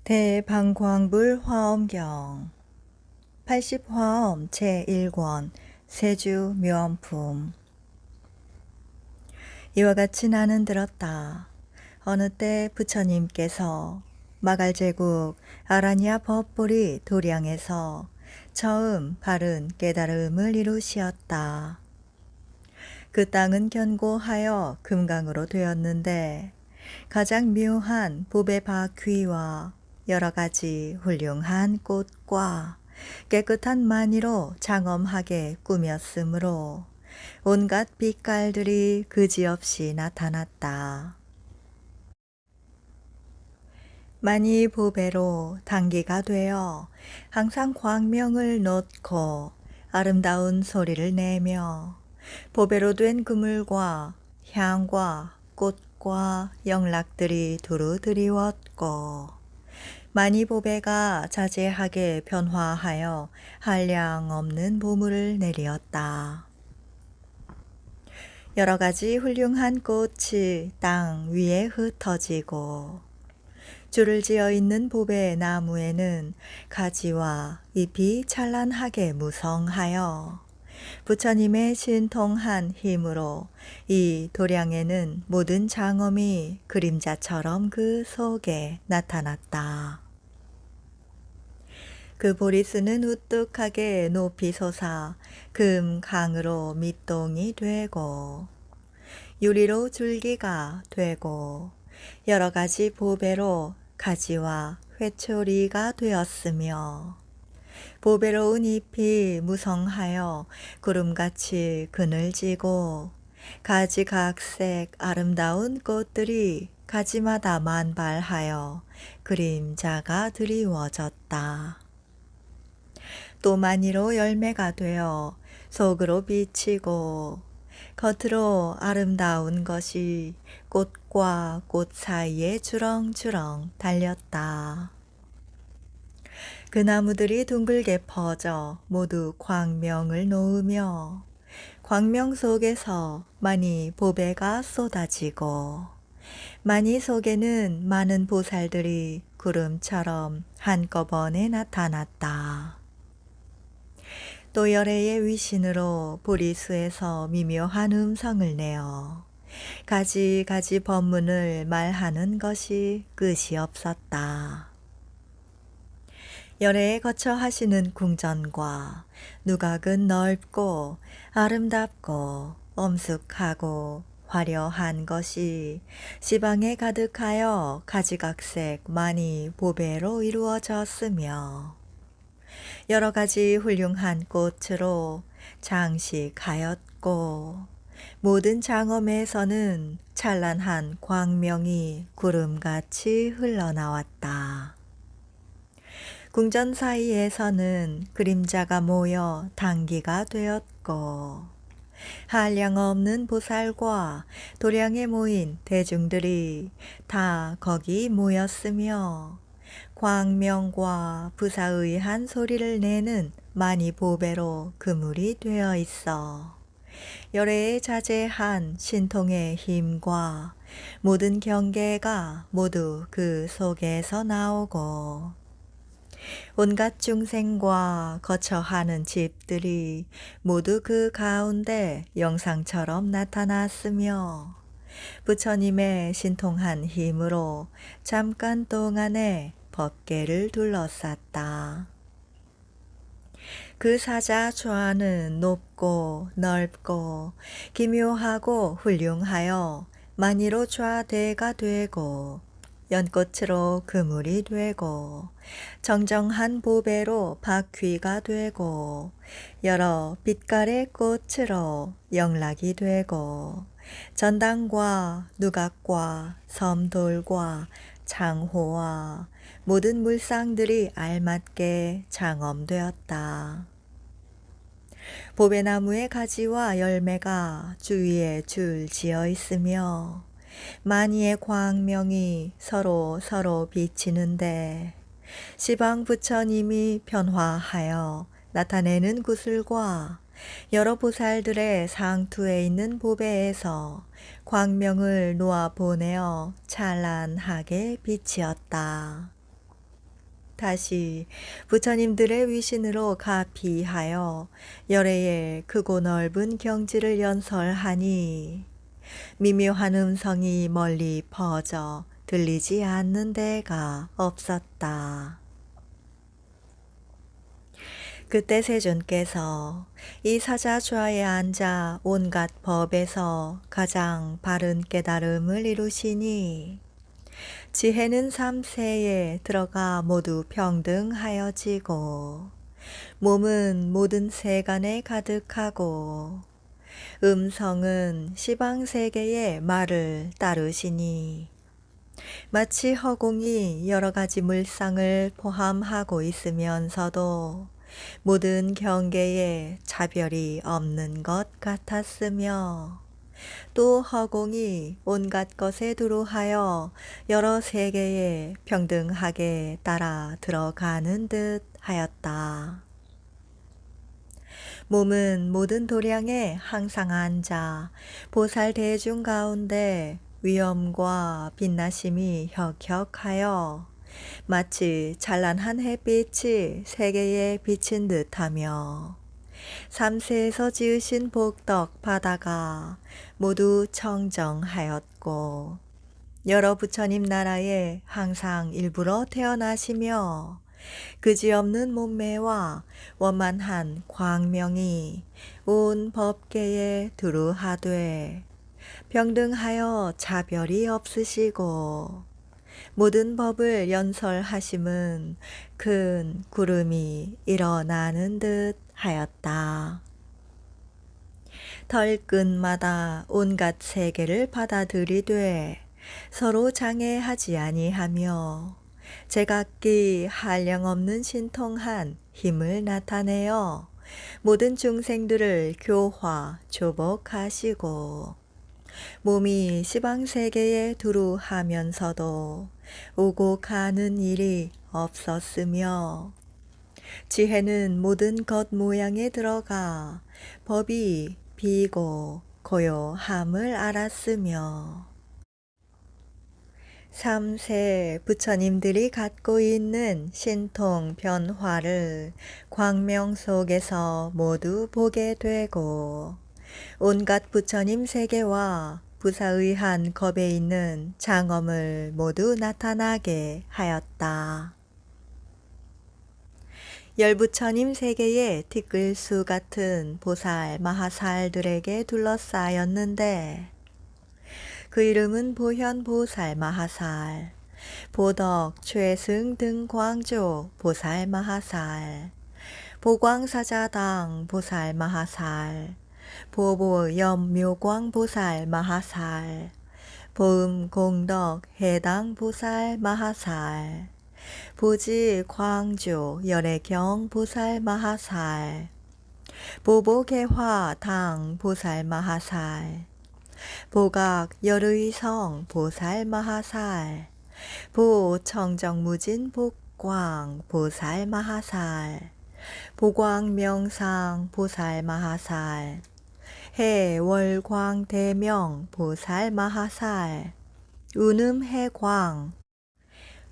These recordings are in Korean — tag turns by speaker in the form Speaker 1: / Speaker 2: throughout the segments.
Speaker 1: 대방광불 화엄경 80화엄 제1권 세주 묘엄품. 이와 같이 나는 들었다. 어느 때 부처님께서 마갈제국 아라니아 법보리 도량에서 처음 바른 깨달음을 이루시었다. 그 땅은 견고하여 금강으로 되었는데 가장 묘한 보배 바퀴와 여러 가지 훌륭한 꽃과 깨끗한 마니로 장엄하게 꾸몄으므로 온갖 빛깔들이 그지없이 나타났다. 마니 보배로 단기가 되어 항상 광명을 놓고 아름다운 소리를 내며 보배로 된 그물과 향과 꽃과 영락들이 두루 드리웠고 마니 보배가 자재하게 변화하여 한량없는 보물을 내리었다. 여러 가지 훌륭한 꽃이 땅 위에 흩어지고 줄을 지어 있는 보배 나무에는 가지와 잎이 찬란하게 무성하여 부처님의 신통한 힘으로 이 도량에는 모든 장엄이 그림자처럼 그 속에 나타났다. 그 보리수는 우뚝하게 높이 솟아 금강으로 밑동이 되고 유리로 줄기가 되고 여러 가지 보배로 가지와 회초리가 되었으며 보배로운 잎이 무성하여 구름같이 그늘지고 가지각색 아름다운 꽃들이 가지마다 만발하여 그림자가 드리워졌다. 또 마니로 열매가 되어 속으로 비치고 겉으로 아름다운 것이 꽃과 꽃 사이에 주렁주렁 달렸다. 그 나무들이 둥글게 퍼져 모두 광명을 놓으며 광명 속에서 많이 보배가 쏟아지고 마니 속에는 많은 보살들이 구름처럼 한꺼번에 나타났다. 또 열애의 위신으로 보리수에서 미묘한 음성을 내어 가지가지 법문을 말하는 것이 끝이 없었다. 열애에 거쳐 하시는 궁전과 누각은 넓고 아름답고 엄숙하고 화려한 것이 시방에 가득하여 가지각색 많이 보배로 이루어졌으며 여러 가지 훌륭한 꽃으로 장식하였고 모든 장엄에서는 찬란한 광명이 구름같이 흘러나왔다. 궁전 사이에서는 그림자가 모여 단기가 되었고 한량없는 보살과 도량에 모인 대중들이 다 거기 모였으며 광명과 부사의한 소리를 내는 많이 보배로 그물이 되어 있어 열애에 자제한 신통의 힘과 모든 경계가 모두 그 속에서 나오고 온갖 중생과 거처하는 집들이 모두 그 가운데 영상처럼 나타났으며 부처님의 신통한 힘으로 잠깐 동안에 법계를 둘러쌌다. 그 사자 좌는 높고 넓고 기묘하고 훌륭하여 만이로 좌대가 되고 연꽃으로 그물이 되고 정정한 보배로 바퀴가 되고 여러 빛깔의 꽃으로 영락이 되고 전당과 누각과 섬돌과 장호와 모든 물상들이 알맞게 장엄되었다. 보배나무의 가지와 열매가 주위에 줄 지어 있으며 마니의 광명이 서로 비치는데 시방 부처님이 변화하여 나타내는 구슬과 여러 보살들의 상투에 있는 보배에서 광명을 놓아 보내어 찬란하게 비치었다. 다시 부처님들의 위신으로 가피하여 열애의 크고 넓은 경지를 연설하니 미묘한 음성이 멀리 퍼져 들리지 않는 데가 없었다. 그때 세존께서 이 사자좌에 앉아 온갖 법에서 가장 바른 깨달음을 이루시니 지혜는 삼세에 들어가 모두 평등하여지고 몸은 모든 세간에 가득하고 음성은 시방세계의 말을 따르시니 마치 허공이 여러 가지 물상을 포함하고 있으면서도 모든 경계에 차별이 없는 것 같았으며 또 허공이 온갖 것에 두루하여 여러 세계에 평등하게 따라 들어가는 듯 하였다. 몸은 모든 도량에 항상 앉아 보살 대중 가운데 위엄과 빛나심이 혁혁하여 마치 찬란한 햇빛이 세계에 비친 듯하며 삼세에서 지으신 복덕 바다가 모두 청정하였고 여러 부처님 나라에 항상 일부러 태어나시며 그지없는 몸매와 원만한 광명이 온 법계에 두루하되 평등하여 차별이 없으시고 모든 법을 연설하심은 큰 구름이 일어나는 듯 하였다. 털끝마다 온갖 세계를 받아들이되 서로 장애하지 아니하며 제각기 한량없는 신통한 힘을 나타내어 모든 중생들을 교화, 조복하시고 몸이 시방세계에 두루하면서도 오고 가는 일이 없었으며 지혜는 모든 것 모양에 들어가 법이 비고 고요함을 알았으며 삼세 부처님들이 갖고 있는 신통 변화를 광명 속에서 모두 보게 되고 온갖 부처님 세계와 부사의한 겁에 있는 장엄을 모두 나타나게 하였다. 열부처님 세계의 티끌수 같은 보살 마하살들에게 둘러싸였는데 그 이름은 보현 보살 마하살, 보덕 최승 등광조 보살 마하살, 보광사자당 보살 마하살, 보보 염묘광 보살 마하살, 보음 공덕 해당 보살 마하살, 보지 광조 열애경 보살 마하살, 보보개화 당 보살 마하살, 보각 열의성 보살 마하살, 보청정무진 복광 보살 마하살, 보광명상 보살 마하살, 해월광 대명 보살 마하살, 운음해광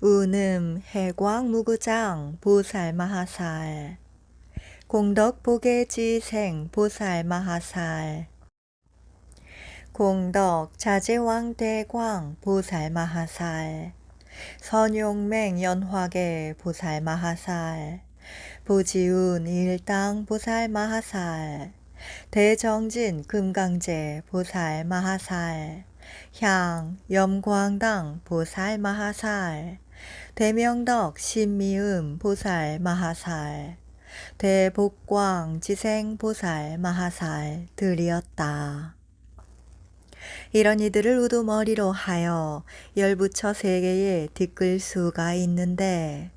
Speaker 1: 운음해광 무구장 보살 마하살, 공덕보계지생 보살 마하살, 공덕 자제왕대광 보살 마하살, 선용맹 연화계 보살 마하살, 보지운 일당 보살 마하살, 대정진 금강제 보살 마하살, 향 염광당 보살 마하살, 대명덕 신미음 보살 마하살, 대복광 지생 보살 마하살 들이었다. 이런 이들을 우두머리로 하여 열부처 세계에 티끌수가 있는데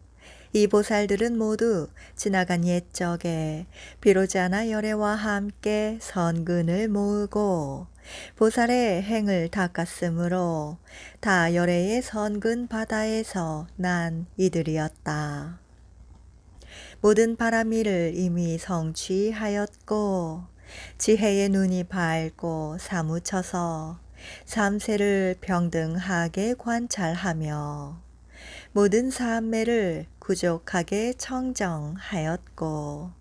Speaker 1: 이 보살들은 모두 지나간 옛적에 비로자나 열애와 함께 선근을 모으고 보살의 행을 닦았으므로 다 열애의 선근 바다에서 난 이들이었다. 모든 바람일을 이미 성취하였고 지혜의 눈이 밝고 사무쳐서 삼세를 평등하게 관찰하며 모든 산매를 구족하게 청정하였고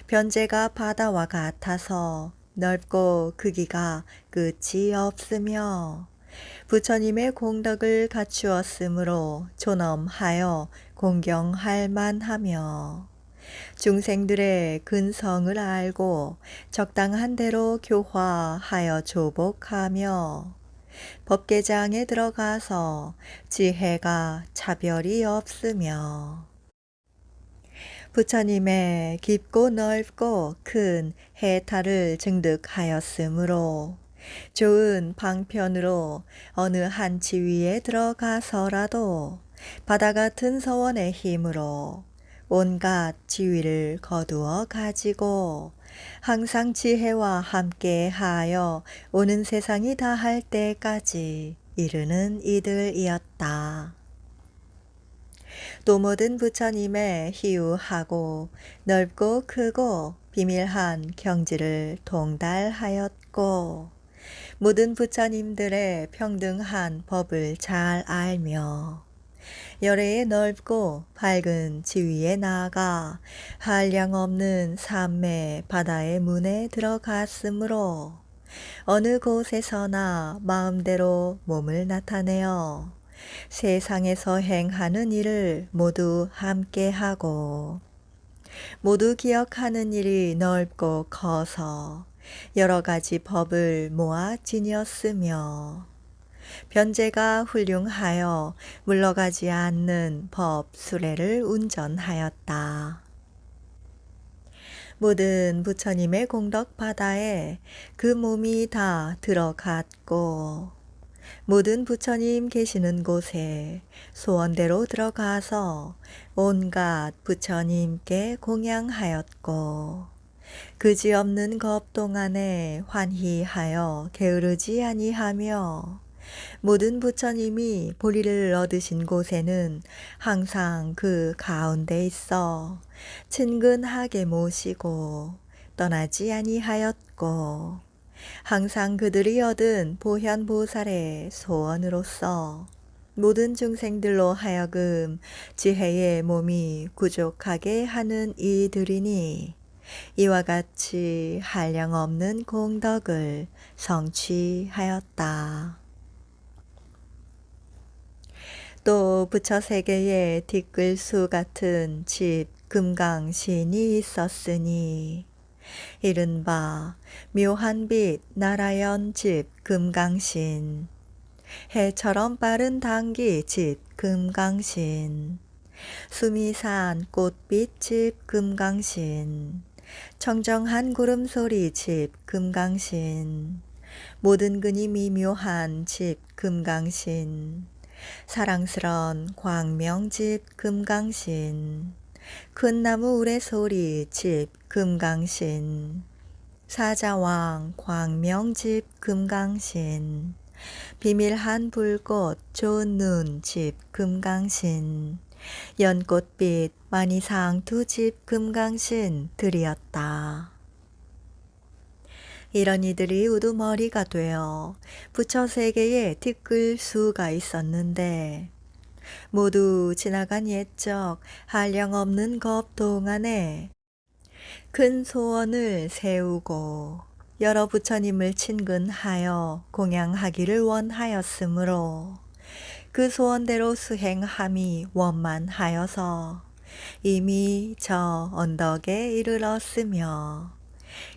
Speaker 1: 변제가 바다와 같아서 넓고 크기가 끝이 없으며 부처님의 공덕을 갖추었으므로 존엄하여 공경할 만하며 중생들의 근성을 알고 적당한 대로 교화하여 조복하며 법계장에 들어가서 지혜가 차별이 없으며 부처님의 깊고 넓고 큰 해탈을 증득하였으므로 좋은 방편으로 어느 한 지위에 들어가서라도 바다 같은 서원의 힘으로 온갖 지위를 거두어 가지고 항상 지혜와 함께하여 오는 세상이 다할 때까지 이르는 이들이었다. 또 모든 부처님의 희우하고 넓고 크고 비밀한 경지를 통달하였고 모든 부처님들의 평등한 법을 잘 알며 열애의 넓고 밝은 지위에 나아가 한량없는 삼매 바다의 문에 들어갔으므로 어느 곳에서나 마음대로 몸을 나타내어 세상에서 행하는 일을 모두 함께하고 모두 기억하는 일이 넓고 커서 여러 가지 법을 모아 지녔으며 변제가 훌륭하여 물러가지 않는 법 수레를 운전하였다. 모든 부처님의 공덕 바다에 그 몸이 다 들어갔고 모든 부처님 계시는 곳에 소원대로 들어가서 온갖 부처님께 공양하였고 그지없는 겁 동안에 환희하여 게으르지 아니하며 모든 부처님이 보리를 얻으신 곳에는 항상 그 가운데 있어 친근하게 모시고 떠나지 아니하였고 항상 그들이 얻은 보현보살의 소원으로서 모든 중생들로 하여금 지혜의 몸이 구족하게 하는 이들이니 이와 같이 한량없는 공덕을 성취하였다. 또 부처 세계에 뒷글수 같은 집 금강신이 있었으니 이른바 묘한 빛 나라연 집 금강신, 해처럼 빠른 당기 집 금강신, 수미산 꽃빛 집 금강신, 청정한 구름소리 집 금강신, 모든 근이 미묘한 집 금강신, 사랑스런 광명집 금강신, 큰 나무 우레소리 집 금강신, 사자왕 광명집 금강신, 비밀한 불꽃 좋은 눈 집 금강신, 연꽃빛 만이상투 집 금강신 들이었다. 이런 이들이 우두머리가 되어 부처 세계에 뒷글 수가 있었는데 모두 지나간 옛적 한량없는 겁 동안에 큰 소원을 세우고 여러 부처님을 친근하여 공양하기를 원하였으므로 그 소원대로 수행함이 원만하여서 이미 저 언덕에 이르렀으며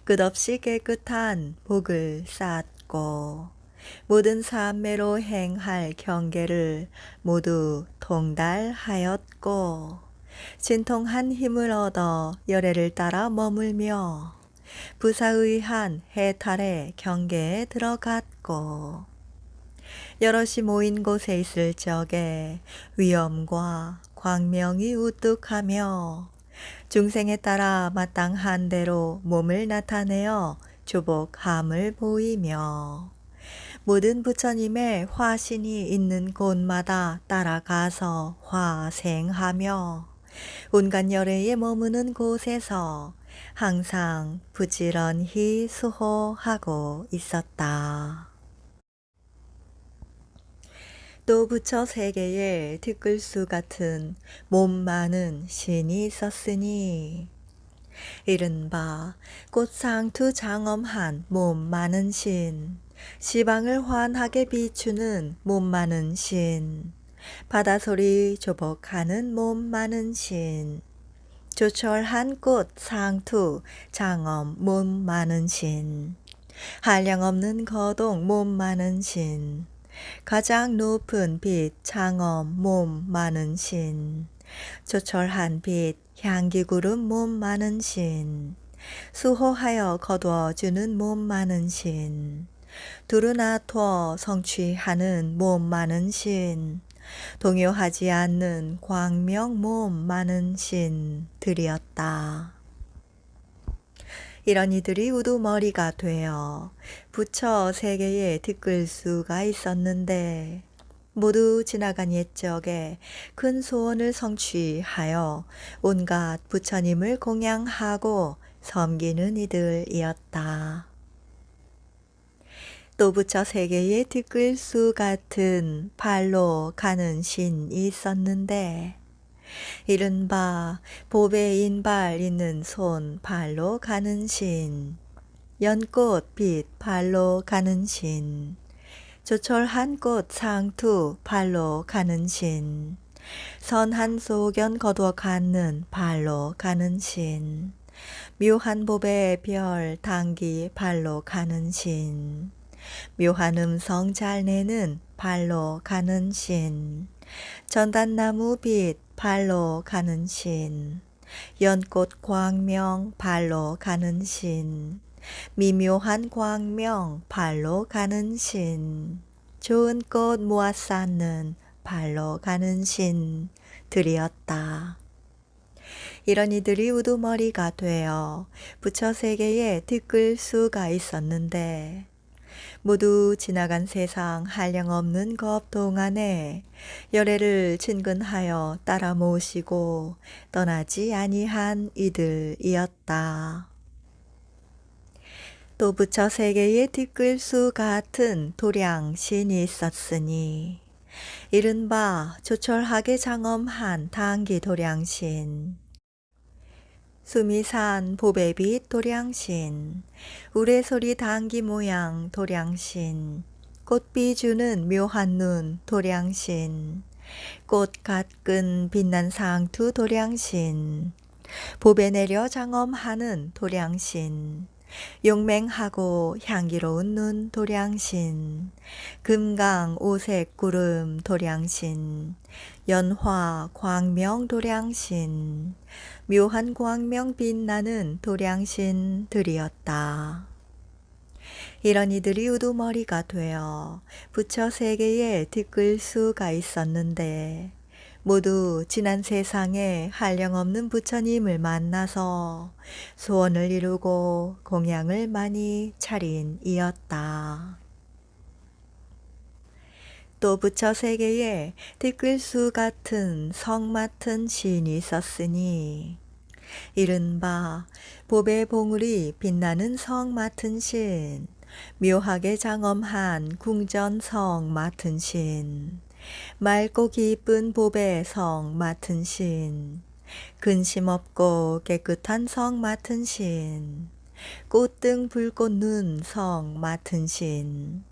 Speaker 1: 끝없이 깨끗한 복을 쌓고 모든 삼매로 행할 경계를 모두 통달하였고 진통한 힘을 얻어 열애를 따라 머물며 부사의한 해탈의 경계에 들어갔고 여럿이 모인 곳에 있을 적에 위엄과 광명이 우뚝하며 중생에 따라 마땅한 대로 몸을 나타내어 조복함을 보이며 모든 부처님의 화신이 있는 곳마다 따라가서 화생하며 온갖 열애에 머무는 곳에서 항상 부지런히 수호하고 있었다. 또 부처 세계에 티끌수 같은 몸 많은 신이 있었으니 이른바 꽃상투 장엄한 몸 많은 신, 시방을 환하게 비추는 몸 많은 신, 바다소리 조복하는 몸 많은 신, 조철한 꽃 상투 장엄 몸 많은 신, 한량없는 거동 몸 많은 신, 가장 높은 빛 장엄 몸 많은 신, 조철한 빛 향기구름 몸 많은 신, 수호하여 거두어주는 몸 많은 신, 두루나 투어 성취하는 몸 많은 신, 동요하지 않는 광명 몸 많은 신들이었다. 이런 이들이 우두머리가 되어 부처 세계에 티끌 수가 있었는데 모두 지나간 옛적에 큰 소원을 성취하여 온갖 부처님을 공양하고 섬기는 이들이었다. 또 부처 세계에 티끌 수 같은 발로 가는 신이 있었는데 이른바 보배 인발 있는 손 발로 가는 신, 연꽃 빛 발로 가는 신, 조철한 꽃 상투 발로 가는 신, 선한 소견 거두어 가는 발로 가는 신, 묘한 보배 별 당기 발로 가는 신, 묘한 음성 잘 내는 발로 가는 신, 전단나무 빛 발로 가는 신, 연꽃 광명 발로 가는 신, 미묘한 광명 발로 가는 신, 좋은 꽃 모아 쌓는 발로 가는 신들이었다. 이런 이들이 우두머리가 되어 부처 세계에 티끌 수가 있었는데 모두 지나간 세상 한량없는 겁 동안에 열애를 친근하여 따라 모시고 떠나지 아니한 이들이었다. 또 부처 세계에 티끌수 같은 도량신이 있었으니 이른바 조철하게 장엄한 당기 도량신, 수미산 보배빛 도량신, 우레소리 당기 모양 도량신, 꽃비 주는 묘한 눈 도량신, 꽃 갓근 빛난 상투 도량신, 보배 내려 장엄하는 도량신, 용맹하고 향기로운 눈 도량신, 금강 오색 구름 도량신, 연화 광명 도량신, 묘한 광명 빛나는 도량신들이었다. 이런 이들이 우두머리가 되어 부처 세계에 티끌 수가 있었는데 모두 지난 세상에 한량없는 부처님을 만나서 소원을 이루고 공양을 많이 차린 이었다. 또 부처 세계에 티끌수 같은 성 맡은 신이 있었으니 이른바 보배 봉우리 빛나는 성 맡은 신, 묘하게 장엄한 궁전성 맡은 신, 맑고 기쁜 보배 성 맡은 신, 근심 없고 깨끗한 성 맡은 신, 꽃등 불꽃 눈 성 맡은 신,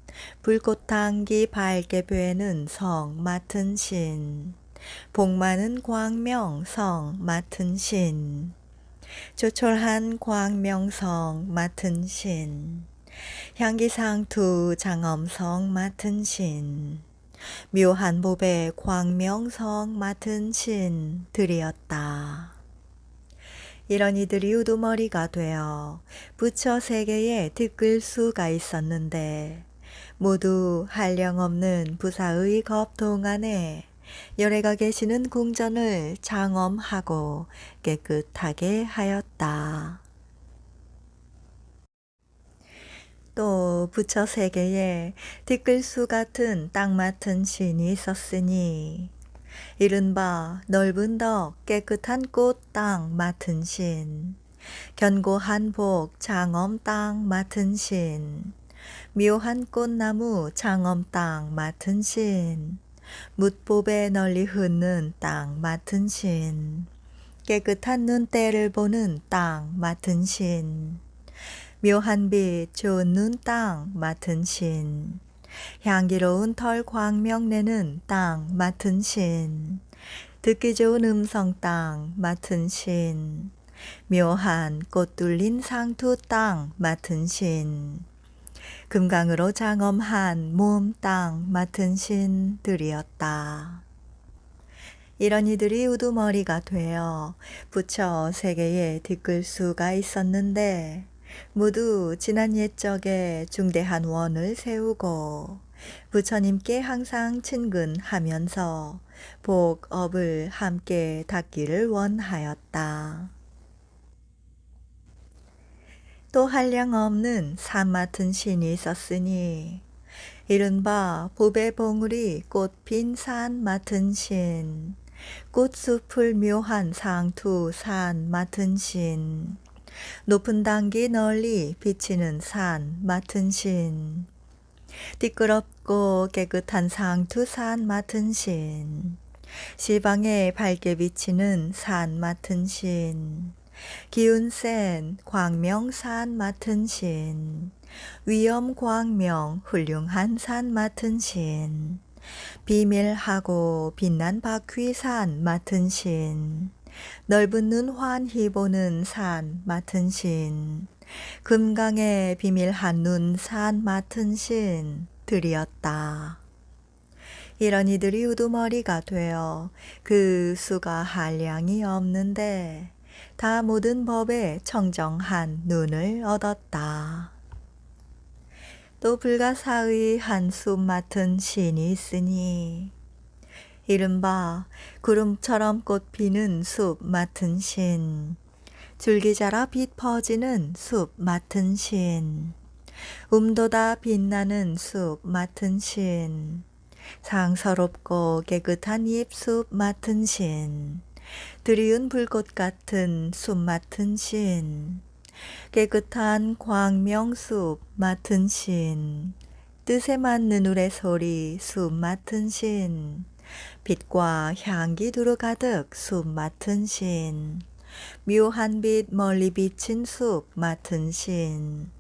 Speaker 1: 불꽃 당기 밝게 배는 성 맡은 신, 복 많은 광명 성 맡은 신, 조철한 광명성 맡은 신, 향기상투 장엄성 맡은 신, 묘한 보배 광명성 맡은 신들이었다. 이런 이들이 우두머리가 되어 부처 세계에 티끌 수가 있었는데 모두 한량없는 부사의 겁 동안에 열애가 계시는 궁전을 장엄하고 깨끗하게 하였다. 또 부처 세계에 티끌수 같은 땅 맡은 신이 있었으니 이른바 넓은 덕 깨끗한 꽃 땅 맡은 신, 견고한 복 장엄 땅 맡은 신, 묘한 꽃나무 장엄 땅 맡은 신, 묻보배 널리 흐는 땅 맡은 신. 깨끗한 눈대를 보는 땅 맡은 신. 묘한 빛 좋은 눈 땅 맡은 신. 향기로운 털 광명 내는 땅 맡은 신. 듣기 좋은 음성 땅 맡은 신. 묘한 꽃 뚫린 상투 땅 맡은 신. 금강으로 장엄한 몸 땅 맡은 신들이었다. 이런 이들이 우두머리가 되어 부처 세계에 뒷글수가 있었는데 모두 지난 옛적에 중대한 원을 세우고 부처님께 항상 친근하면서 복업을 함께 닦기를 원하였다. 또 한량없는 산 맡은 신이 있었으니 이른바 보배 봉우리 꽃핀 산 맡은 신, 꽃숲을 묘한 상투 산 맡은 신, 높은 단기 널리 비치는 산 맡은 신, 띠끄럽고 깨끗한 상투 산 맡은 신, 시방에 밝게 비치는 산 맡은 신, 기운 센 광명산 맡은 신, 위엄 광명 훌륭한 산 맡은 신, 비밀하고 빛난 바퀴산 맡은 신, 넓은 눈 환히 보는 산 맡은 신, 금강에 비밀한 눈 산 맡은 신들이었다. 이런 이들이 우두머리가 되어 그 수가 한량이 없는데 다 모든 법에 청정한 눈을 얻었다. 또 불가사의 한 숲 맡은 신이 있으니 이른바 구름처럼 꽃피는 숲 맡은 신, 줄기 자라 빛 퍼지는 숲 맡은 신, 음도다 빛나는 숲 맡은 신, 상서롭고 깨끗한 잎숲 맡은 신, 드리운 불꽃 같은 숲 맡은 신, 깨끗한 광명숲 맡은 신, 뜻에 맞는 우레소리 숲 맡은 신, 빛과 향기 두루 가득 숲 맡은 신, 묘한 빛 멀리 비친 숲 맡은 신,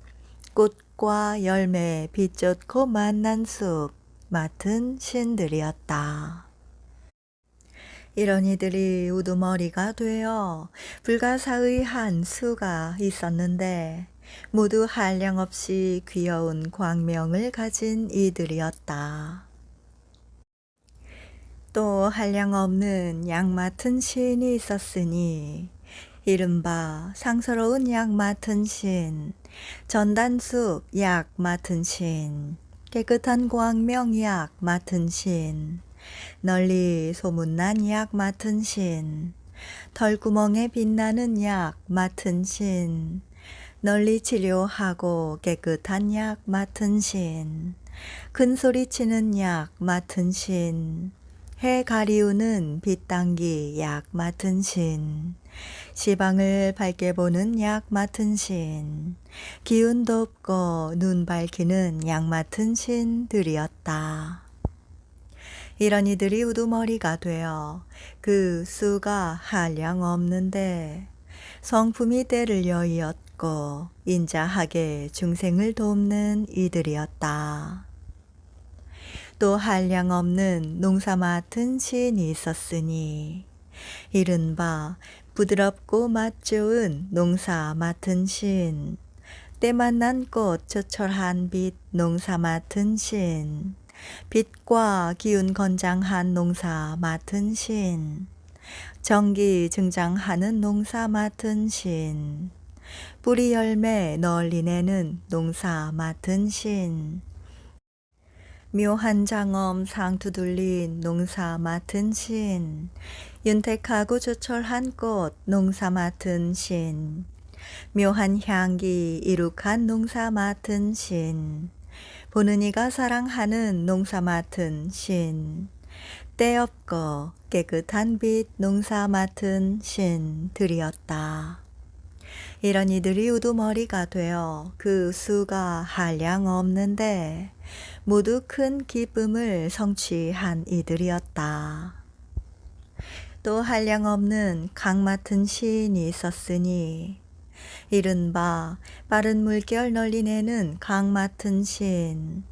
Speaker 1: 꽃과 열매 빛 좋고 만난 숲 맡은 신들이었다. 이런 이들이 우두머리가 되어 불가사의 한 수가 있었는데 모두 한량없이 귀여운 광명을 가진 이들이었다. 또 한량없는 양 맡은 신이 있었으니 이른바 상서로운 약 맡은 신, 전단숲 약 맡은 신, 깨끗한 광명 약 맡은 신, 널리 소문난 약 맡은 신, 털구멍에 빛나는 약 맡은 신, 널리 치료하고 깨끗한 약 맡은 신, 큰 소리치는 약 맡은 신, 해 가리우는 빛당기 약 맡은 신, 시방을 밝게 보는 약 맡은 신, 기운 돋고 눈 밝히는 약 맡은 신들이었다. 이런 이들이 우두머리가 되어 그 수가 한량 없는데 성품이 때를 여의었고 인자하게 중생을 돕는 이들이었다. 또 한량 없는 농사 맡은 신이 있었으니 이른바 부드럽고 맛 좋은 농사 맡은 신, 때만 난 꽃 조촐한 빛 농사 맡은 신, 빛과 기운 건장한 농사 맡은 신, 정기 증장하는 농사 맡은 신, 뿌리 열매 널리 내는 농사 맡은 신, 묘한 장엄 상투 둘린 농사 맡은 신, 윤택하고 조촐한 꽃 농사 맡은 신, 묘한 향기 이룩한 농사 맡은 신, 보는 이가 사랑하는 농사 맡은 신, 때 없고 깨끗한 빛 농사 맡은 신들이었다. 이런 이들이 우두머리가 되어 그 수가 한량 없는데 모두 큰 기쁨을 성취한 이들이었다. 또 한량 없는 강 맡은 시인이 있었으니 이른바 빠른 물결 널리 내는 강 맡은 시인,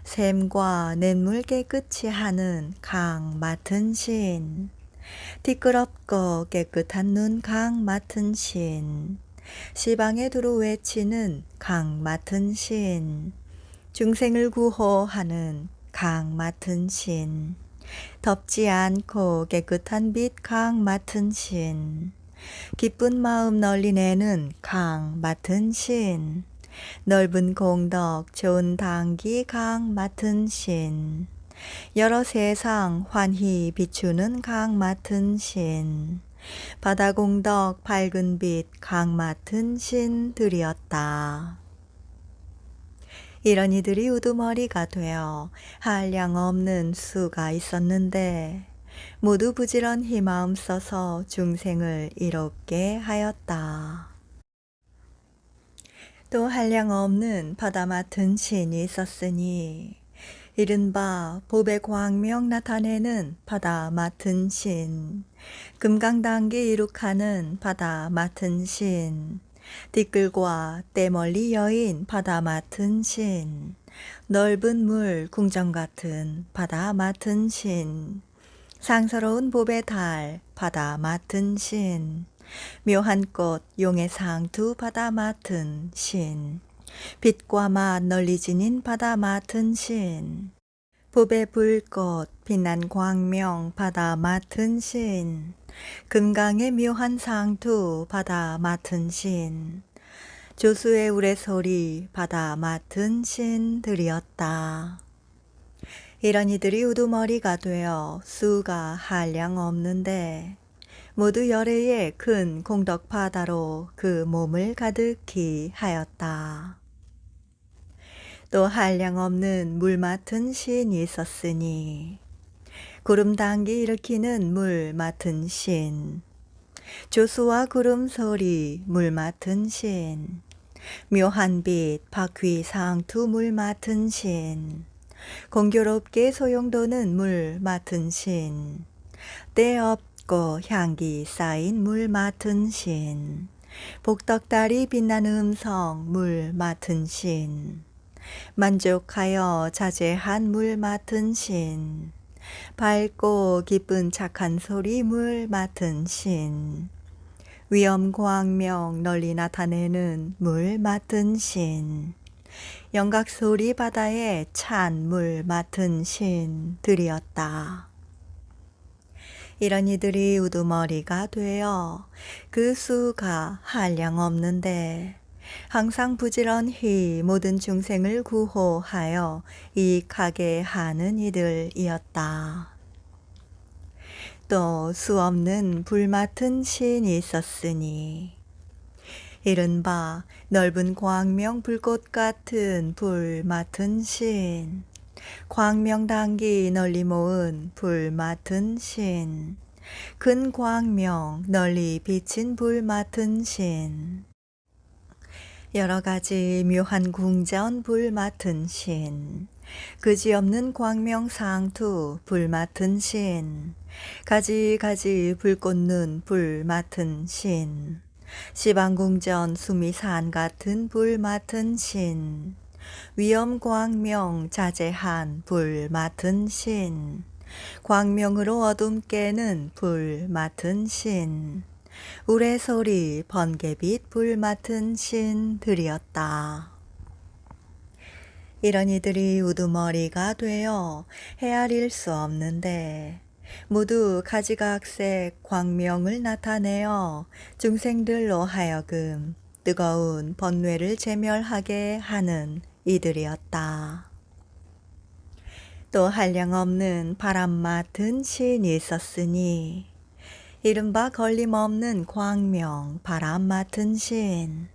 Speaker 1: 샘과 냇물 깨끗이 하는 강 맡은 시인, 티끌없고 깨끗한 눈 강 맡은 시인, 시방에 두루 외치는 강 맡은 시인, 중생을 구호하는 강 맡은 시인, 덥지 않고 깨끗한 빛 강 맡은 시인, 기쁜 마음 널리 내는 강 맡은 시인, 넓은 공덕 좋은 당기 강 맡은 시인, 여러 세상 환히 비추는 강 맡은 시인, 바다 공덕 밝은 빛 강 맡은 신들이었다. 이런 이들이 우두머리가 되어 한량 없는 수가 있었는데 모두 부지런히 마음 써서 중생을 이롭게 하였다. 또 한량 없는 바다 맡은 신이 있었으니 이른바 법의 광명 나타내는 바다 맡은 신, 금강당기 이룩하는 바다 맡은 신, 티끌과 때 멀리 여인 바다 맡은 신, 넓은 물 궁정 같은 바다 맡은 신, 상서로운 법의 달 바다 맡은 신, 묘한 꽃 용의 상투 바다 맡은 신, 빛과 맛 널리 지닌 바다 맡은 신, 법의 불꽃 빛난 광명 바다 맡은 신, 금강의 묘한 상투 바다 맡은 신, 조수의 우레소리 바다 맡은 신들이었다. 이런 이들이 우두머리가 되어 수가 한량 없는데 모두 열애의 큰 공덕 바다로 그 몸을 가득히 하였다. 또 한량 없는 물 맡은 신이 있었으니 구름 당기 일으키는 물 맡은 신, 조수와 구름 소리 물 맡은 신, 묘한 빛 바퀴 상투 물 맡은 신, 공교롭게 소용도는 물 맡은 신, 때 없고 향기 쌓인 물 맡은 신, 복덕다리 빛나는 음성 물 맡은 신, 만족하여 자제한 물 맡은 신, 밝고 기쁜 착한 소리 물 맡은 신, 위엄 광명 널리 나타내는 물 맡은 신, 영각 소리 바다에 찬 물 맡은 신들이었다. 이런 이들이 우두머리가 되어 그 수가 한량 없는데 항상 부지런히 모든 중생을 구호하여 이익하게 하는 이들이었다. 또 수없는 불 맡은 신이 있었으니 이른바 넓은 광명 불꽃 같은 불 맡은 신, 광명 당기 널리 모은 불 맡은 신, 큰 광명 널리 비친 불 맡은 신, 여러 가지 묘한 궁전 불 맡은 신, 그지없는 광명상투 불 맡은 신, 가지가지 불꽃눈 불 맡은 신, 시방궁전 수미산 같은 불 맡은 신, 위엄 광명 자제한 불 맡은 신, 광명으로 어둠 깨는 불 맡은 신, 우레소리 번개빛 불 맡은 신들이었다. 이런 이들이 우두머리가 되어 헤아릴 수 없는데 모두 가지각색 광명을 나타내어 중생들로 하여금 뜨거운 번뇌를 제멸하게 하는 이들이었다. 또 한량없는 바람 맡은 신이 있었으니 이른바 걸림없는 광명 바람 맡은 신,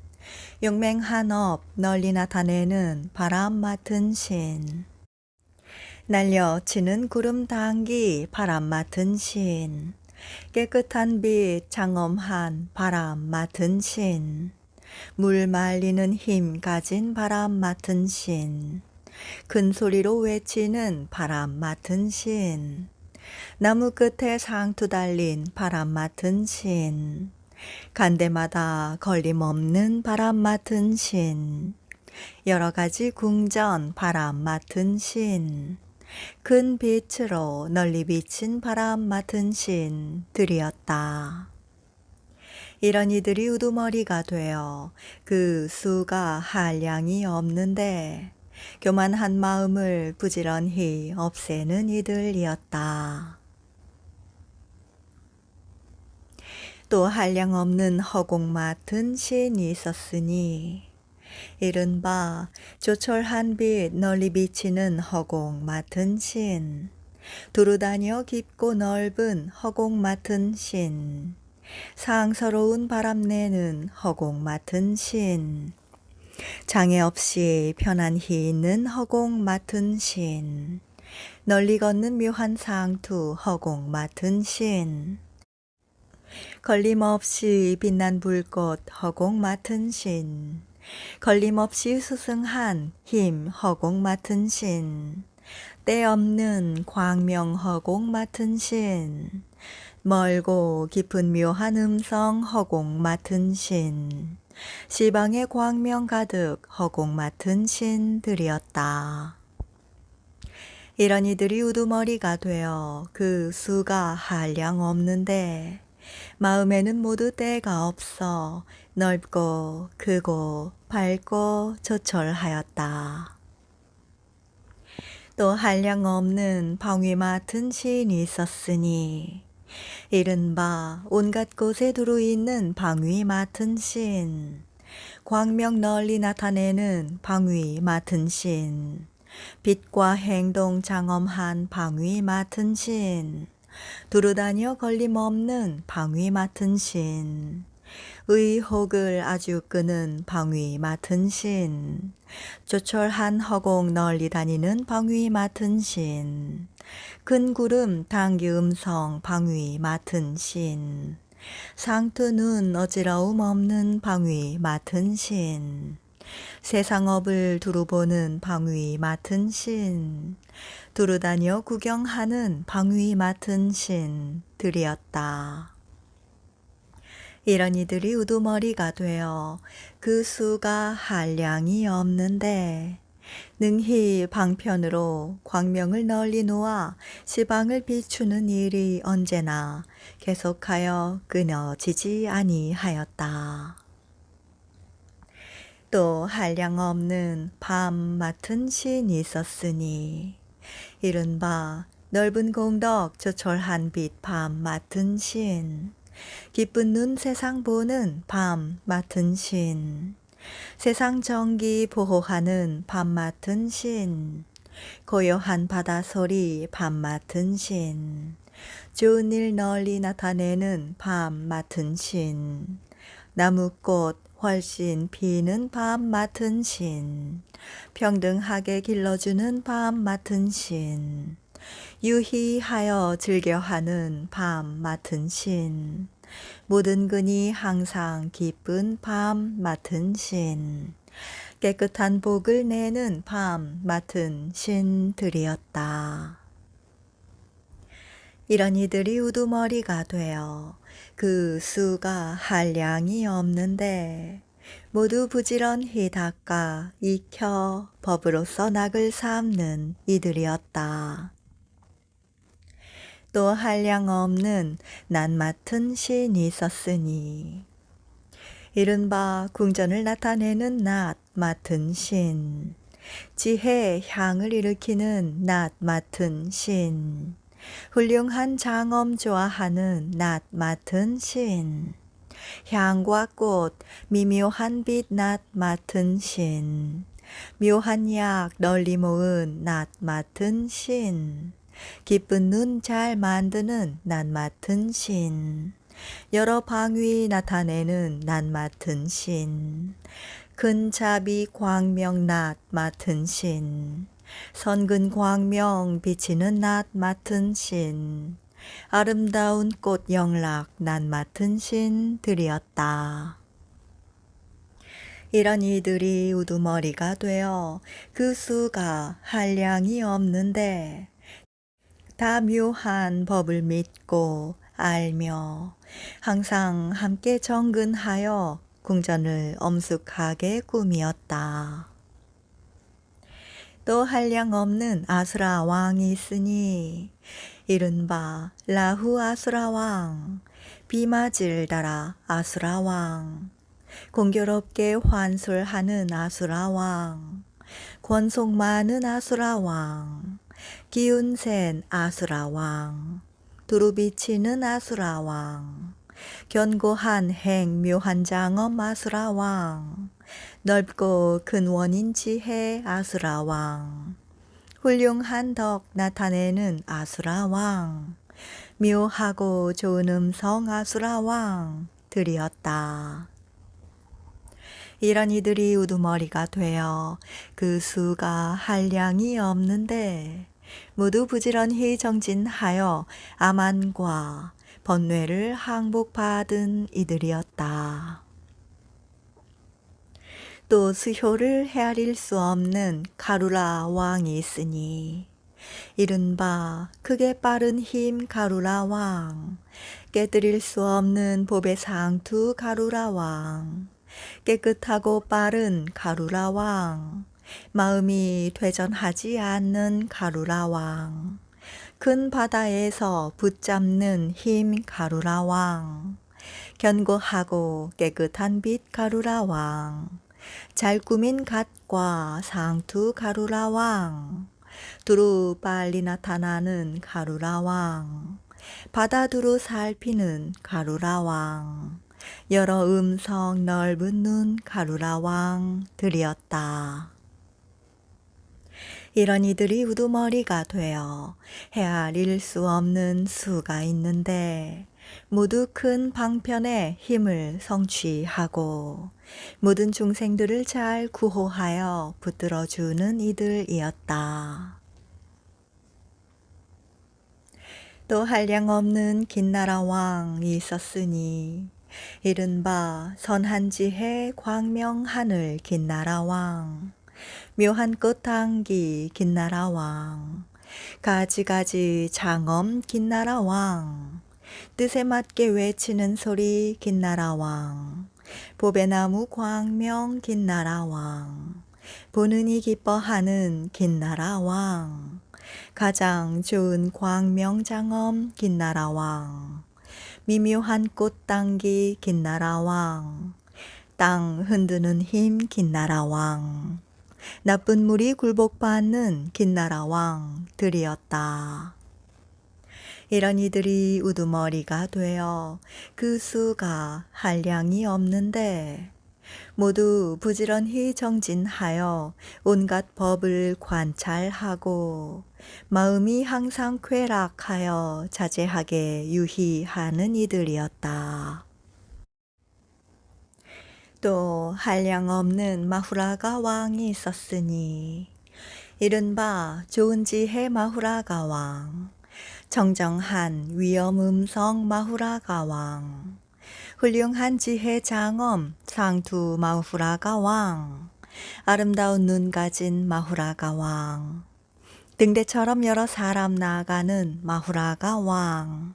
Speaker 1: 용맹한업 널리 나타내는 바람 맡은 신, 날려치는 구름 당기 바람 맡은 신, 깨끗한 빛 장엄한 바람 맡은 신, 물 말리는 힘 가진 바람 맡은 신. 큰 소리로 외치는 바람 맡은 신. 나무 끝에 상투 달린 바람 맡은 신. 간대마다 걸림없는 바람 맡은 신. 여러 가지 궁전 바람 맡은 신. 큰 빛으로 널리 비친 바람 맡은 신들이었다. 이런 이들이 우두머리가 되어 그 수가 한량이 없는데 교만한 마음을 부지런히 없애는 이들이었다. 또 한량 없는 허공 맡은 신이 있었으니 이른바 조촐한 빛 널리 비치는 허공 맡은 신, 두루 다녀 깊고 넓은 허공 맡은 신, 상서로운 바람 내는 허공 맡은 신, 장애 없이 편안히 있는 허공 맡은 신, 널리 걷는 묘한 상투 허공 맡은 신, 걸림없이 빛난 불꽃 허공 맡은 신, 걸림없이 스승한 힘 허공 맡은 신, 때 없는 광명 허공 맡은 신, 멀고 깊은 묘한 음성 허공 맡은 신, 시방의 광명 가득 허공 맡은 신들이었다. 이런 이들이 우두머리가 되어 그 수가 한량 없는데 마음에는 모두 때가 없어 넓고 크고 밝고 조촐하였다. 또 한량 없는 방위 맡은 신이 있었으니 이른바 온갖 곳에 두루 있는 방위 맡은 신, 광명 널리 나타내는 방위 맡은 신, 빛과 행동 장엄한 방위 맡은 신, 두루 다녀 걸림없는 방위 맡은 신, 의혹을 아주 끄는 방위 맡은 신, 조촐한 허공 널리 다니는 방위 맡은 신, 큰 구름 당기 음성 방위 맡은 신, 상투 눈 어지러움 없는 방위 맡은 신, 세상 업을 두루 보는 방위 맡은 신, 두루 다녀 구경하는 방위 맡은 신들이었다. 이런 이들이 우두머리가 되어 그 수가 한량이 없는데 능히 방편으로 광명을 널리 놓아 시방을 비추는 일이 언제나 계속하여 끊어지지 아니하였다. 또 한량 없는 밤 맡은 신이 있었으니 이른바 넓은 공덕 조촐한 빛 밤 맡은 신, 기쁜 눈 세상 보는 밤 맡은 신, 세상 정기 보호하는 밤 맡은 신, 고요한 바다 소리 밤 맡은 신, 좋은 일 널리 나타내는 밤 맡은 신, 나무꽃 훨씬 피는 밤 맡은 신, 평등하게 길러주는 밤 맡은 신, 유희하여 즐겨하는 밤 맡은 신, 모든 근이 항상 기쁜 밤 맡은 신, 깨끗한 복을 내는 밤 맡은 신들이었다. 이런 이들이 우두머리가 되어 그 수가 한량이 없는데 모두 부지런히 닦아 익혀 법으로서 낙을 삼는 이들이었다. 또 한량 없는 낫 맡은 신이 있었으니 이른바 궁전을 나타내는 낫 맡은 신, 지혜 향을 일으키는 낫 맡은 신, 훌륭한 장엄 좋아하는 낫 맡은 신, 향과 꽃 미묘한 빛 낫 맡은 신, 묘한 약 널리 모은 낫 맡은 신, 기쁜 눈 잘 만드는 낫 맡은 신, 여러 방위 나타내는 낫 맡은 신, 큰 자비 광명 낫 맡은 신, 선근 광명 비치는 낫 맡은 신, 아름다운 꽃 영락 낫 맡은 신들이었다. 이런 이들이 우두머리가 되어 그 수가 한량이 없는데 다 묘한 법을 믿고 알며 항상 함께 정근하여 궁전을 엄숙하게 꾸미었다. 또 한량 없는 아수라 왕이 있으니 이른바 라후 아수라 왕, 비마질 달아 아수라 왕, 공교롭게 환술하는 아수라 왕, 권속 많은 아수라 왕, 기운 센 아수라 왕, 두루 비치는 아수라 왕, 견고한 행 묘한 장엄 아수라 왕, 넓고 큰 원인 지혜 아수라 왕, 훌륭한 덕 나타내는 아수라 왕, 묘하고 좋은 음성 아수라 왕 들이었다. 이런 이들이 우두머리가 되어 그 수가 한량이 없는데 모두 부지런히 정진하여 아만과 번뇌를 항복받은 이들이었다. 또 수효를 헤아릴 수 없는 가루라 왕이 있으니 이른바 크게 빠른 힘 가루라 왕, 깨뜨릴 수 없는 법의 상투 가루라 왕, 깨끗하고 빠른 가루라 왕, 마음이 퇴전하지 않는 가루라 왕, 큰 바다에서 붙잡는 힘 가루라 왕, 견고하고 깨끗한 빛 가루라 왕, 잘 꾸민 갓과 상투 가루라 왕, 두루 빨리 나타나는 가루라 왕, 바다 두루 살피는 가루라 왕, 여러 음성 넓은 눈 가루라 왕 들이었다. 이런 이들이 우두머리가 되어 헤아릴 수 없는 수가 있는데 모두 큰 방편의 힘을 성취하고 모든 중생들을 잘 구호하여 붙들어주는 이들이었다. 또 한량없는 긴나라 왕이 있었으니 이른바 선한지혜 광명하늘 긴나라 왕, 묘한 꽃향기 긴나라 왕, 가지가지 장엄 긴나라 왕, 뜻에 맞게 외치는 소리 긴나라 왕, 보배나무 광명 긴나라 왕, 보는 이 기뻐하는 긴나라 왕, 가장 좋은 광명장엄 긴나라 왕, 미묘한 꽃당기 긴나라 왕, 땅 흔드는 힘 긴나라 왕, 나쁜 물이 굴복받는 긴나라 왕 들이었다. 이런 이들이 우두머리가 되어 그 수가 한량이 없는데 모두 부지런히 정진하여 온갖 법을 관찰하고 마음이 항상 쾌락하여 자제하게 유희하는 이들이었다. 또 한량 없는 마후라가 왕이 있었으니 이른바 좋은 지혜 마후라가 왕, 정정한 위엄 음성 마후라가 왕, 훌륭한 지혜 장엄 상투 마후라가 왕, 아름다운 눈 가진 마후라가 왕, 등대처럼 여러 사람 나아가는 마후라가 왕,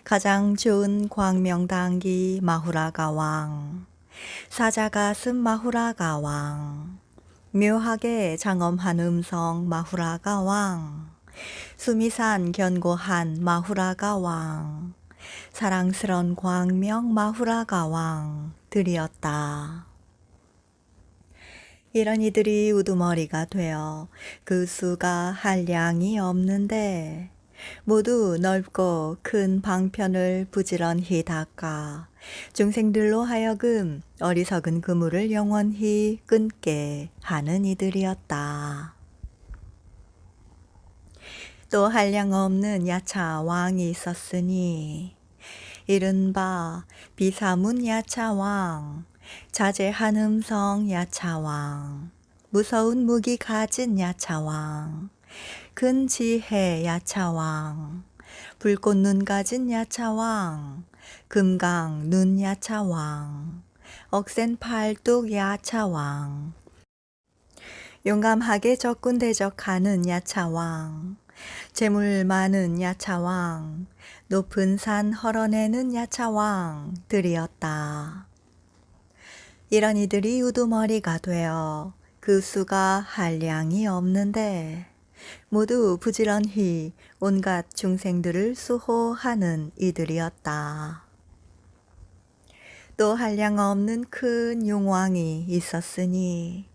Speaker 1: 가장 좋은 광명당기 마후라가 왕, 사자가슴 마후라가 왕, 묘하게 장엄한 음성 마후라가 왕, 수미산 견고한 마후라가 왕, 사랑스런 광명 마후라가 왕 들이었다. 이런 이들이 우두머리가 되어 그 수가 한량이 없는데 모두 넓고 큰 방편을 부지런히 닦아 중생들로 하여금 어리석은 그물을 영원히 끊게 하는 이들이었다. 또 한량 없는 야차 왕이 있었으니 이른바 비사문 야차 왕, 자제한 음성 야차 왕, 무서운 무기 가진 야차 왕, 큰 지혜 야차 왕, 불꽃 눈 가진 야차 왕, 금강 눈 야차 왕, 억센 팔뚝 야차왕. 용감하게 적군대적하는 야차왕. 재물 많은 야차왕. 높은 산 헐어내는 야차왕들이었다. 이런 이들이 우두머리가 되어 그 수가 한량이 없는데 모두 부지런히 온갖 중생들을 수호하는 이들이었다. 또 한량 없는 큰 용왕이 있었으니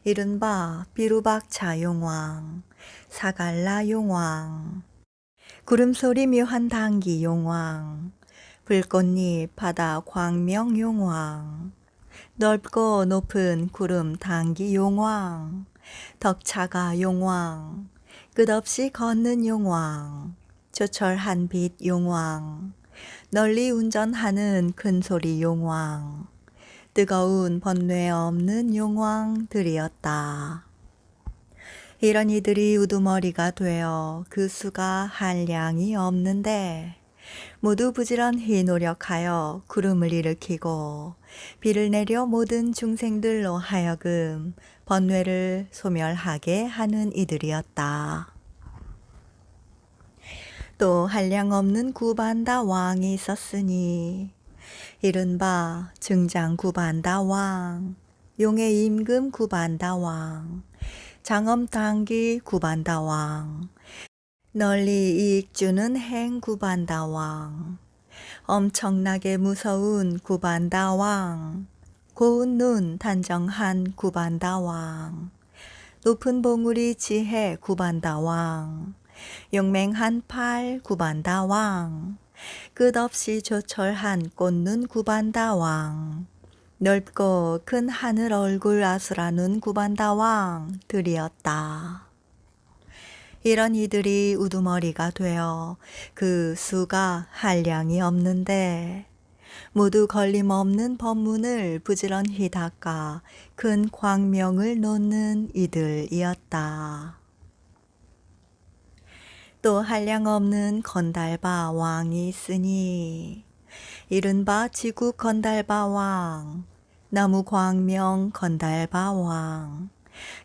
Speaker 1: 이른바 비루박차 용왕, 사갈라 용왕, 구름소리 묘한 당기 용왕, 불꽃잎 바다 광명 용왕, 넓고 높은 구름 당기 용왕, 덕차가 용왕, 끝없이 걷는 용왕, 조철한 빛 용왕, 널리 운전하는 큰소리 용왕, 뜨거운 번뇌 없는 용왕들이었다. 이런 이들이 우두머리가 되어 그 수가 한량이 없는데 모두 부지런히 노력하여 구름을 일으키고 비를 내려 모든 중생들로 하여금 번뇌를 소멸하게 하는 이들이었다. 또 한량 없는 구반다 왕이 있었으니 이른바 증장 구반다 왕, 용의 임금 구반다 왕, 장엄 당기 구반다 왕, 널리 이익 주는 행 구반다 왕, 엄청나게 무서운 구반다 왕, 고운 눈 단정한 구반다 왕, 높은 봉우리 지혜 구반다 왕, 용맹한 팔 구반다 왕, 끝없이 조철한 꽃눈 구반다 왕, 넓고 큰 하늘 얼굴 아수라 눈 구반다 왕들이었다. 이런 이들이 우두머리가 되어 그 수가 한량이 없는데 모두 걸림없는 법문을 부지런히 닦아 큰 광명을 놓는 이들이었다. 또 한량 없는 건달바 왕이 있으니 이른바 지국 건달바 왕, 나무 광명 건달바 왕,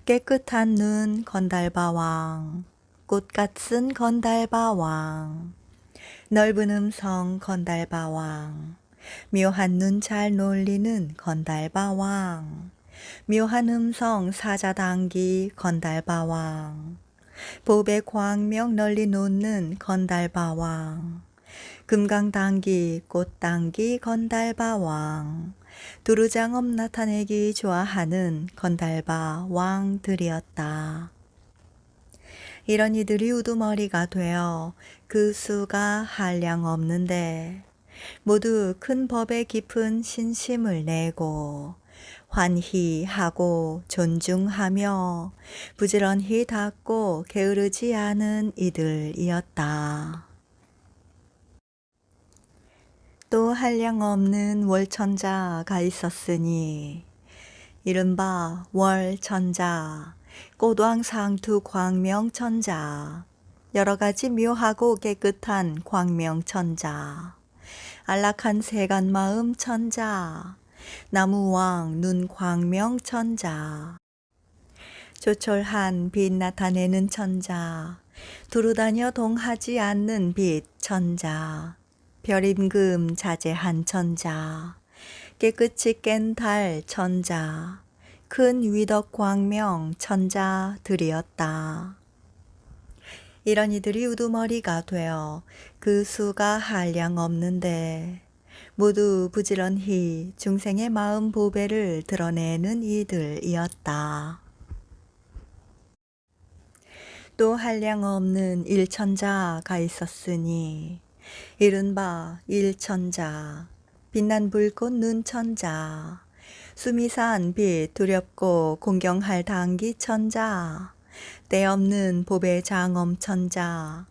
Speaker 1: 깨끗한 눈 건달바 왕, 꽃같은 건달바 왕, 넓은 음성 건달바 왕, 묘한 눈 잘 놀리는 건달바 왕, 묘한 음성 사자당기 건달바 왕, 보배 광명 널리 놓는 건달바 왕, 금강당기 꽃당기 건달바 왕, 두루장엄 나타내기 좋아하는 건달바 왕들이었다. 이런 이들이 우두머리가 되어 그 수가 한량 없는데 모두 큰 법에 깊은 신심을 내고 환희하고 존중하며 부지런히 닦고 게으르지 않은 이들이었다. 또 한량 없는 월천자가 있었으니 이른바 월천자, 꽃왕상투 광명천자, 여러가지 묘하고 깨끗한 광명천자, 안락한 세간마음 천자, 나무왕 눈 광명천자, 조촐한 빛 나타내는 천자, 두루다녀 동하지 않는 빛 천자, 별임금 자제한 천자, 깨끗이 깬 달 천자, 큰 위덕 광명 천자들이었다. 이런 이들이 우두머리가 되어 그 수가 한량 없는데 모두 부지런히 중생의 마음 보배를 드러내는 이들이었다. 또 한량 없는 일천자가 있었으니 이른바 일천자, 빛난 불꽃 눈천자, 수미산 빛 두렵고 공경할 당기 천자, 때없는 보배 장엄 천자,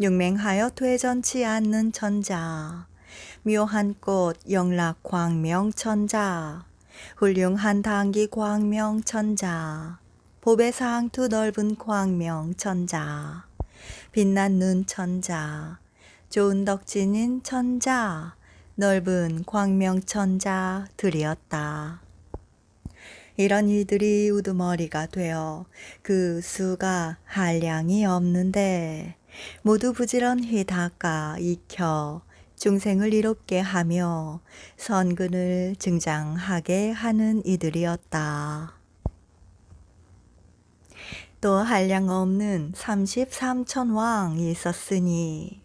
Speaker 1: 용맹하여 퇴전치 않는 천자, 묘한 꽃 영락 광명 천자, 훌륭한 당기 광명 천자, 보배 상투 넓은 광명 천자, 빛난 눈 천자, 좋은 덕진인 천자, 넓은 광명천자들이었다. 이런 이들이 우두머리가 되어 그 수가 한량이 없는데 모두 부지런히 닦아 익혀 중생을 이롭게 하며 선근을 증장하게 하는 이들이었다. 또 한량 없는 33천왕이 있었으니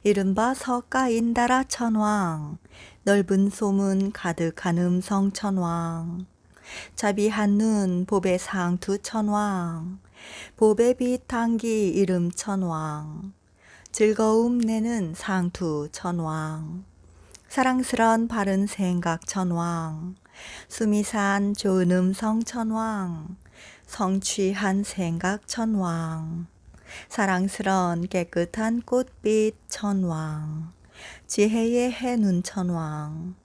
Speaker 1: 이른바 석가인다라 천왕, 넓은 소문 가득한 음성 천왕, 자비한 눈 보배 상투 천왕, 보배 빛한기 이름 천왕, 즐거움 내는 상투 천왕, 사랑스런 바른 생각 천왕, 수미산 좋은 음성 천왕, 성취한 생각 천왕, 사랑스런 깨끗한 꽃빛 천왕, 지혜의 해눈 천왕,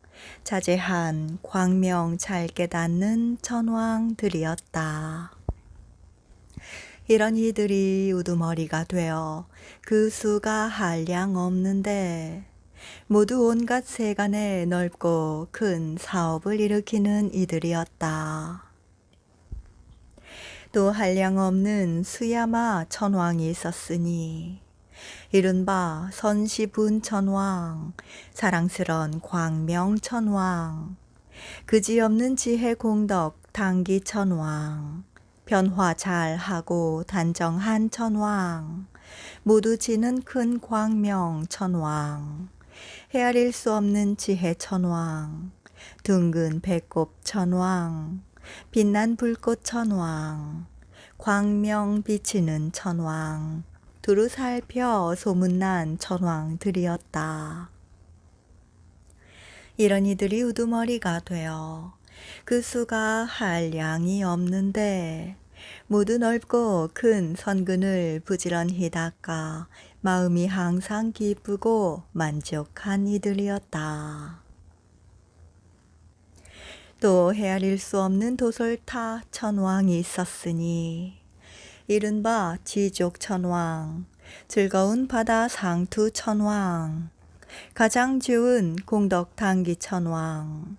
Speaker 1: 자제한 광명 잘 깨닫는 천왕들이었다. 이런 이들이 우두머리가 되어 그 수가 한량 없는데 모두 온갖 세간에 넓고 큰 사업을 일으키는 이들이었다. 또 한량 없는 수야마 천왕이 있었으니 이른바 선시분 천왕, 사랑스런 광명 천왕, 그지없는 지혜 공덕 당기 천왕, 변화 잘하고 단정한 천왕, 모두 지는 큰 광명 천왕, 헤아릴 수 없는 지혜 천왕, 둥근 배꼽 천왕, 빛난 불꽃 천왕, 광명 비치는 천왕, 두루 살펴 소문난 천왕들이었다. 이런 이들이 우두머리가 되어 그 수가 한량이 없는데 모두 넓고 큰 선근을 부지런히 닦아 마음이 항상 기쁘고 만족한 이들이었다. 또 헤아릴 수 없는 도솔타 천왕이 있었으니 이른바 지족 천왕, 즐거운 바다 상투 천왕, 가장 좋은 공덕 당기 천왕,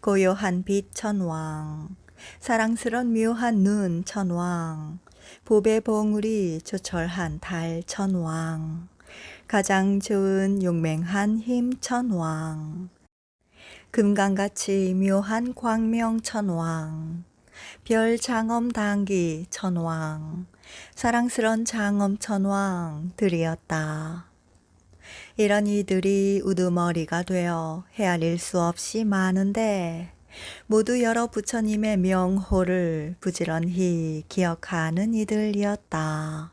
Speaker 1: 고요한 빛 천왕, 사랑스런 묘한 눈 천왕, 보배 봉우리 조철한 달 천왕, 가장 좋은 용맹한 힘 천왕, 금강같이 묘한 광명 천왕, 별 장엄 당기 천왕, 사랑스런 장엄 천왕들이었다. 이런 이들이 우두머리가 되어 헤아릴 수 없이 많은데 모두 여러 부처님의 명호를 부지런히 기억하는 이들이었다.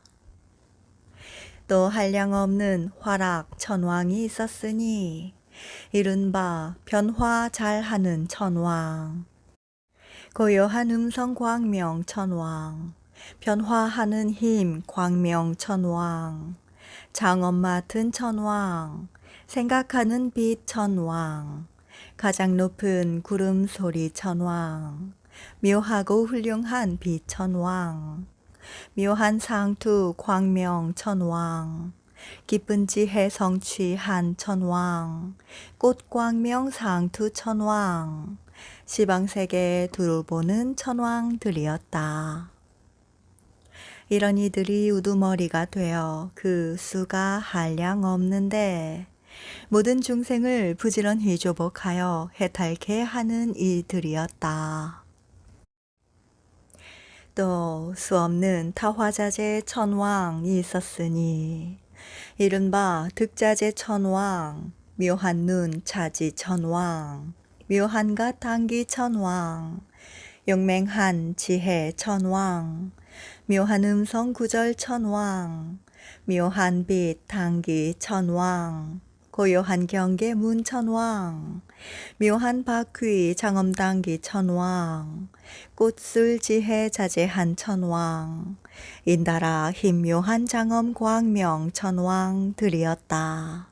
Speaker 1: 또 한량 없는 화락 천왕이 있었으니 이른바 변화 잘하는 천왕, 고요한 음성 광명 천왕, 변화하는 힘 광명 천왕, 장엄 맡은 천왕, 생각하는 빛 천왕, 가장 높은 구름 소리 천왕, 묘하고 훌륭한 빛 천왕, 묘한 상투 광명 천왕, 기쁜 지혜 성취한 천왕, 꽃광명 상투 천왕, 시방세계 두루 보는 천왕들이었다. 이런 이들이 우두머리가 되어 그 수가 한량 없는데 모든 중생을 부지런히 조복하여 해탈케 하는 이들이었다. 또 수없는 타화자재 천왕이 있었으니 이른바 득자재 천왕, 묘한 눈 차지 천왕, 묘한 가 당기 천왕, 용맹한 지혜 천왕, 묘한 음성 구절 천왕, 묘한 빛 당기 천왕, 고요한 경계 문 천왕, 묘한 바퀴 장엄 당기 천왕, 꽃술 지혜 자제한 천왕, 인다라 힘 묘한 장엄 광명 천왕들이었다.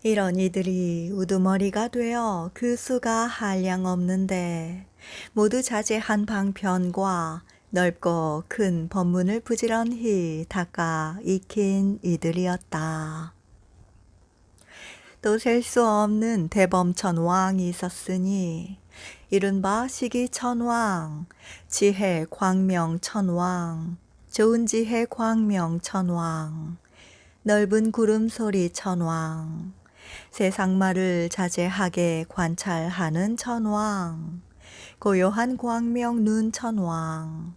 Speaker 1: 이런 이들이 우두머리가 되어 그 수가 한량 없는데 모두 자제한 방편과 넓고 큰 법문을 부지런히 닦아 익힌 이들이었다. 또 셀 수 없는 대범천왕이 있었으니 이른바 시기천왕, 지혜 광명천왕, 좋은 지혜 광명천왕, 넓은 구름소리 천왕, 세상 말을 자제하게 관찰하는 천왕, 고요한 광명 눈 천왕,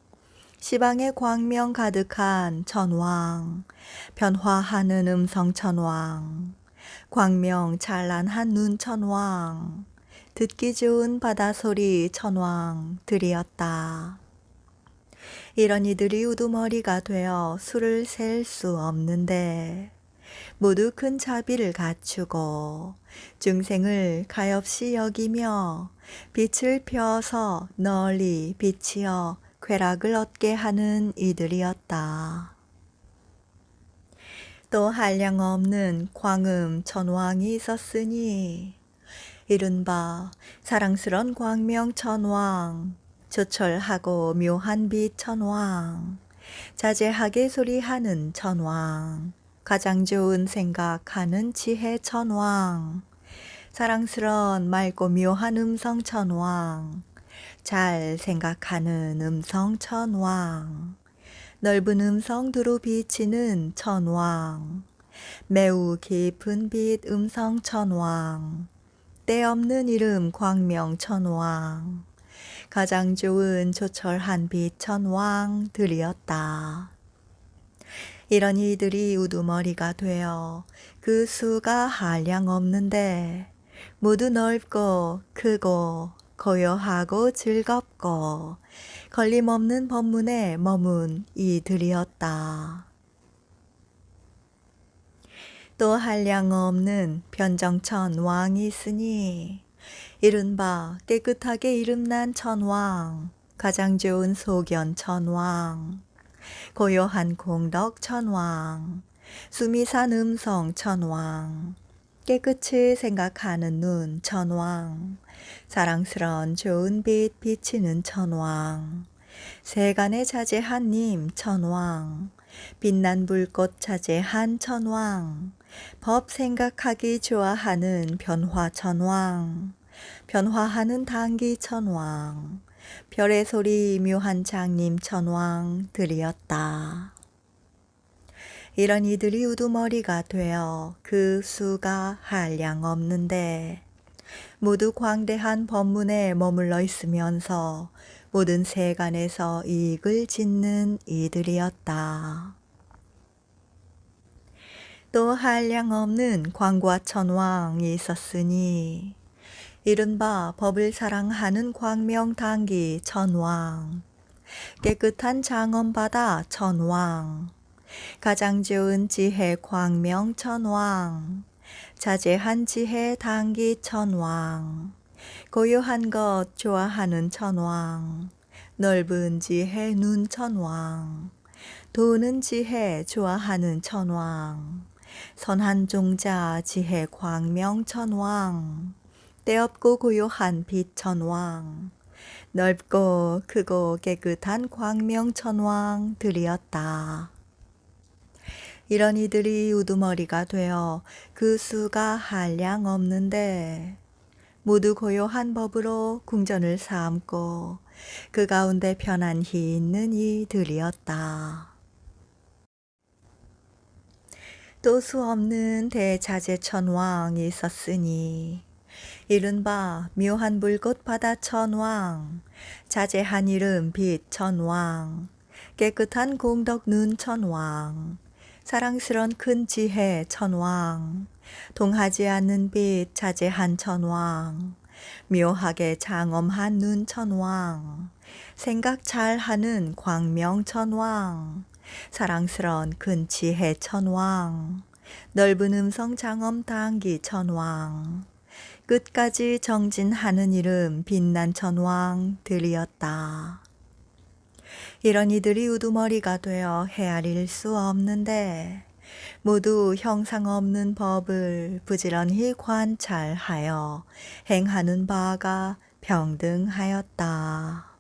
Speaker 1: 시방에 광명 가득한 천왕, 변화하는 음성 천왕, 광명 찬란한 눈 천왕, 듣기 좋은 바다소리 천왕들이었다. 이런 이들이 우두머리가 되어 수를 셀 수 없는데 모두 큰 자비를 갖추고 중생을 가엾이 여기며 빛을 펴서 널리 비치어 쾌락을 얻게 하는 이들이었다. 또 한량없는 광음 천왕이 있었으니 이른바 사랑스런 광명 천왕, 조철하고 묘한 빛 천왕, 자제하게 소리하는 천왕, 가장 좋은 생각하는 지혜 천왕, 사랑스런 맑고 묘한 음성 천왕, 잘 생각하는 음성 천왕, 넓은 음성 두루 비치는 천왕, 매우 깊은 빛 음성 천왕, 때 없는 이름 광명 천왕, 가장 좋은 조철한 빛 천왕들이었다. 이런 이들이 우두머리가 되어 그 수가 한량 없는데 모두 넓고 크고 고요하고 즐겁고 걸림없는 법문에 머문 이들이었다. 또 한량 없는 변정천 왕이 있으니 이른바 깨끗하게 이름난 천왕, 가장 좋은 소견 천왕, 고요한 공덕 천왕, 수미산 음성 천왕, 깨끗이 생각하는 눈 천왕, 사랑스런 좋은 빛 비치는 천왕, 세간의 자제한 님 천왕, 빛난 불꽃 자제한 천왕, 법 생각하기 좋아하는 변화 천왕, 변화하는 당기 천왕, 별의 소리 묘한 장님 천왕들이었다. 이런 이들이 우두머리가 되어 그 수가 한량 없는데 모두 광대한 법문에 머물러 있으면서 모든 세간에서 이익을 짓는 이들이었다. 또 한량 없는 광과천왕이 있었으니 이른바 법을 사랑하는 광명당기 천왕, 깨끗한 장엄바다 천왕, 가장 좋은 지혜 광명 천왕, 자제한 지혜 당기 천왕, 고요한 것 좋아하는 천왕, 넓은 지혜 눈 천왕, 도는 지혜 좋아하는 천왕, 선한 종자 지혜 광명 천왕, 때없고 고요한 빛 천왕, 넓고 크고 깨끗한 광명 천왕들이었다. 이런 이들이 우두머리가 되어 그 수가 한량 없는데 모두 고요한 법으로 궁전을 삼고 그 가운데 편안히 있는 이들이었다. 또 수 없는 대자재천왕이 있었으니 이른바 묘한 불꽃 바다 천왕, 자제한 이름 빛 천왕, 깨끗한 공덕 눈 천왕, 사랑스런 큰 지혜 천왕, 동하지 않는 빛 자제한 천왕, 묘하게 장엄한 눈 천왕, 생각 잘하는 광명 천왕, 사랑스런 큰 지혜 천왕, 넓은 음성 장엄 당기 천왕, 끝까지 정진하는 이름 빛난 천왕들이었다. 이런 이들이 우두머리가 되어 헤아릴 수 없는데 모두 형상 없는 법을 부지런히 관찰하여 행하는 바가 평등하였다.